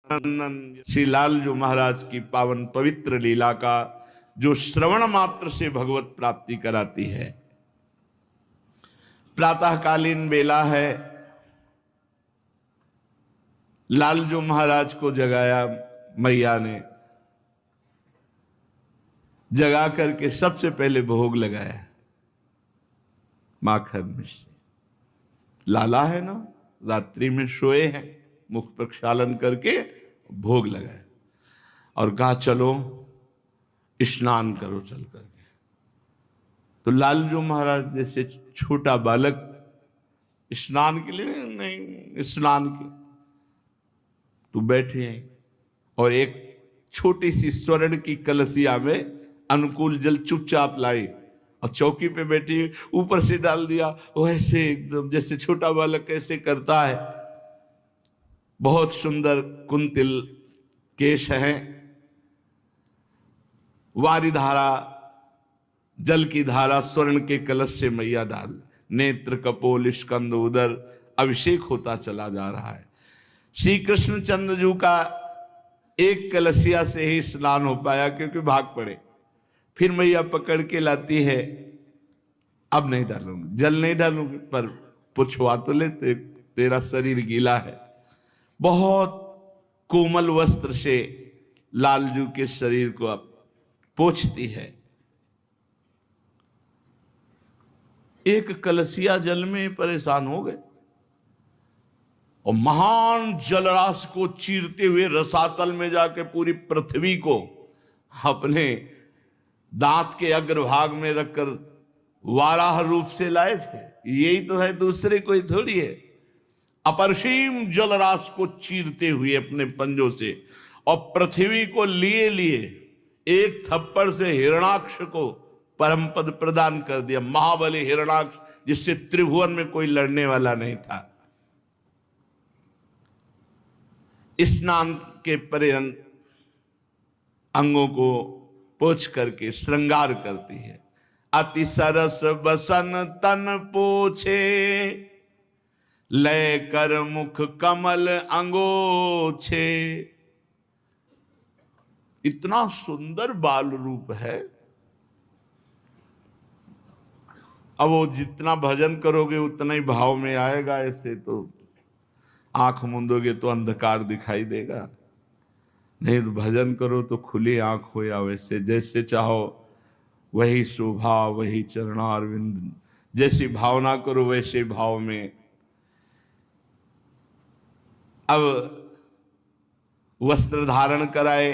श्री लालजू महाराज की पावन पवित्र लीला का जो श्रवण मात्र से भगवत प्राप्ति कराती है। प्रातःकालीन बेला है, लालजू महाराज को जगाया मैया ने, जगा करके सबसे पहले भोग लगाया माखन मिश्री। लाला है ना, रात्रि में सोए हैं, मुख प्रक्षालन करके भोग लगाया और कहा चलो स्नान करो चल करके। तो लालजू महाराज जैसे छोटा बालक स्नान के लिए नहीं, स्नान के तो बैठे हैं और एक छोटी सी स्वर्ण की कलसिया में अनुकूल जल चुपचाप लाई और चौकी पे बैठी ऊपर से डाल दिया। वो ऐसे एकदम जैसे छोटा बालक कैसे करता है। बहुत सुंदर कुंतिल केश हैं, वारी धारा जल की धारा स्वर्ण के कलश से मैया डाल, नेत्र कपोल स्कंद उदर अभिषेक होता चला जा रहा है। श्री कृष्ण चंद्र जी का एक कलशिया से ही स्नान हो पाया क्योंकि भाग पड़े। फिर मैया पकड़ के लाती है, अब नहीं डालूंगी, जल नहीं डालूंगी, पर पुछवा तो ले, तेरा शरीर गीला है। बहुत कोमल वस्त्र से लालजू के शरीर को अब पोंछती है। एक कलसिया जल में परेशान हो गए और महान जलराशि को चीरते हुए रसातल में जाके पूरी पृथ्वी को अपने दांत के अग्रभाग में रखकर वाराह रूप से लाए थे। यही तो है, दूसरे कोई थोड़ी है। अपरसीम जलराशि को चीरते हुए अपने पंजों से और पृथ्वी को लिए लिए एक थप्पड़ से हिरणाक्ष को परम पद प्रदान कर दिया। महाबली हिरणाक्ष, जिससे त्रिभुवन में कोई लड़ने वाला नहीं था। स्नान के पर्यंत अंगों को पोंछ करके श्रृंगार करती है। अति सरस बसन तन पोछे, लय कर मुख कमल अंगोछे। इतना सुंदर बाल रूप है। अब वो जितना भजन करोगे उतना ही भाव में आएगा। ऐसे तो आंख मूंदोगे तो अंधकार दिखाई देगा, नहीं तो भजन करो तो खुली आंख हो, या वैसे जैसे चाहो वही शोभा, वही चरणारविंद, जैसी भावना करो वैसे भाव में। अब वस्त्र धारण कराए,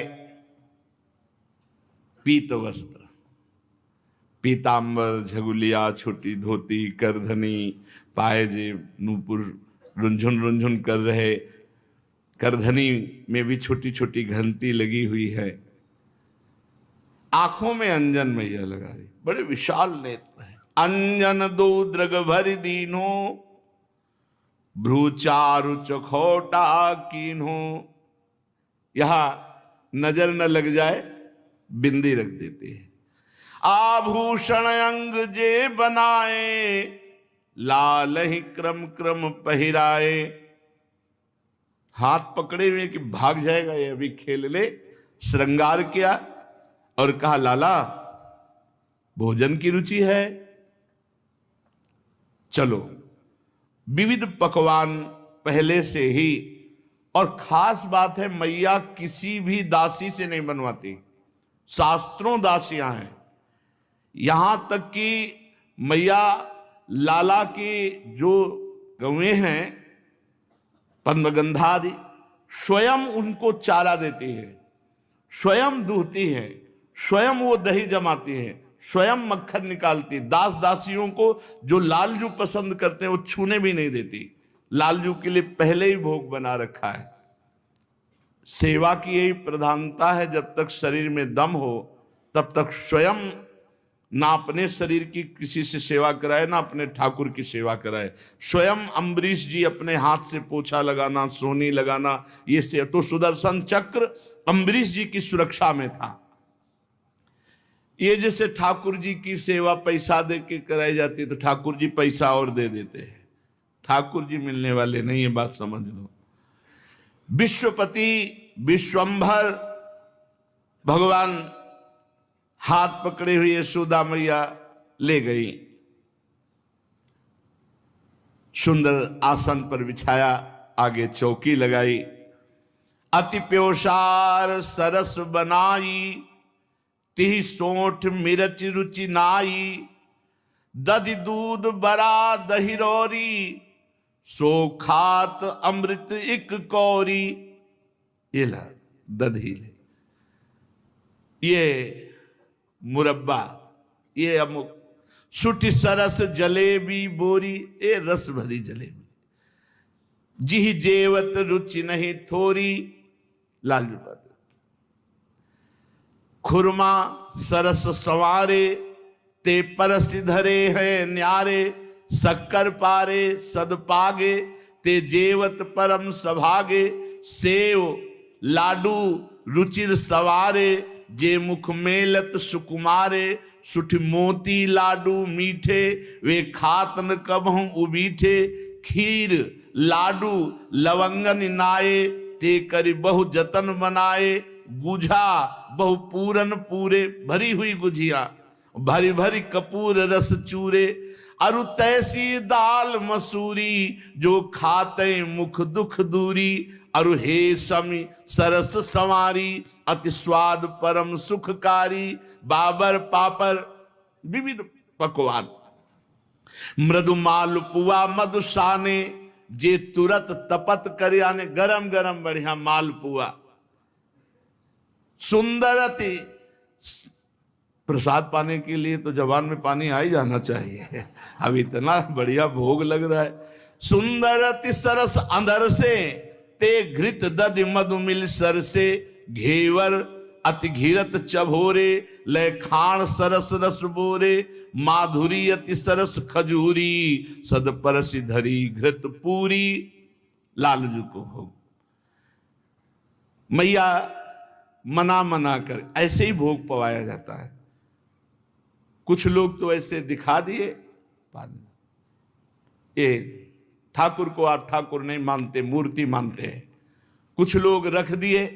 पीत वस्त्र, पीतांबर, झगुलिया, छोटी धोती, करधनी, पायजेब, नूपुर रुंझुन रुंझुन कर रहे। करधनी में भी छोटी छोटी घंटी लगी हुई है। आंखों में अंजन मैया लगा रही, बड़े विशाल नेत्र हैं। अंजन दो द्रग भरि दीनो, भ्रूचारु चखोटा कीन्हो। यहां नजर न लग जाए बिंदी रख देती है। आभूषण अंग जे बनाए, लाल ही क्रम क्रम पहिराए। हाथ पकड़े हुए कि भाग जाएगा ये, अभी खेल ले। श्रृंगार किया और कहा लाला भोजन की रुचि है, चलो। विविध पकवान पहले से ही, और खास बात है मैया किसी भी दासी से नहीं बनवाती, शास्त्रों दासियां हैं। यहां तक कि मैया लाला की जो गौएं हैं पद्मगंधादि, स्वयं उनको चारा देती है, स्वयं दूहती है, स्वयं वो दही जमाती है, स्वयं मक्खन निकालती। दास दासियों को जो लालजू पसंद करते हैं वो छूने भी नहीं देती। लालजू के लिए पहले ही भोग बना रखा है। सेवा की यही प्रधानता है, जब तक शरीर में दम हो तब तक स्वयं ना अपने शरीर की किसी से सेवा कराए, ना अपने ठाकुर की सेवा कराए। स्वयं अम्बरीश जी अपने हाथ से पोछा लगाना, सोनी लगाना, ये से तो सुदर्शन चक्र अम्बरीश जी की सुरक्षा में था। ये जैसे ठाकुर जी की सेवा पैसा दे के कराई जाती, तो ठाकुर जी पैसा और दे देते हैं, ठाकुर जी मिलने वाले नहीं है, बात समझ लो। विश्वपति विश्वंभर भगवान हाथ पकड़े हुए यशोदा मैया ले गई, सुंदर आसन पर बिछाया, आगे चौकी लगाई। अति प्योसार सरस बनाई, तिहि सोठ मिरच रुचि नाई। दधि दूध बरा दहिरोरी, सो खात अमृत इक कौरी। ये ला दधी ले, ये मुरब्बा, ये अमुक। सुठी सरस जलेबी बोरी, ये रस भरी जलेबी। जिहि जेवत रुचि नहीं थोरी, लालू बात। खुरमा सरस संवारे, ते परस धरे है न्यारे। शक्कर पारे सदपागे, ते जेवत परम सभागे। सेव लाडू रुचिर सवारे, जे मुख मेलत सुकुमारे। सुठ मोती लाडू मीठे, वे खातन कबहूं उबीठे। खीर लाडू लवंगन नाये, ते करि बहु जतन बनाए। गुझा बहु पूरन पूरे, भरी हुई गुझिया, भरी भरी कपूर रस चूरे। अरु तैसी दाल मसूरी, जो खाते मुख दुख दूरी। अरु हे समी सरस संवारी, अति स्वाद परम सुखकारी। बाबर पापर विविध पकवान, मृदु मालपुआ मधुसाने। जे तुरत तपत करे, आने गरम गरम बढ़िया मालपुआ। सुंदरति, प्रसाद पाने के लिए तो जबान में पानी आ ही जाना चाहिए, अब इतना बढ़िया भोग लग रहा है। सुंदरति सरस अंदर से, ते घृत दधि मधु मिल सर से। घेवर अति घिरत चभोरे, लय खाण सरस रस बोरे। माधुरी अति सरस खजूरी, सद परसि धरी घृत पूरी। लालू जी को भोग, मैया मना मना कर ऐसे ही भोग पवाया जाता है। कुछ लोग तो ऐसे दिखा दिए पानी, ये ठाकुर को आप ठाकुर नहीं मानते, मूर्ति मानते हैं। कुछ लोग रख दिए,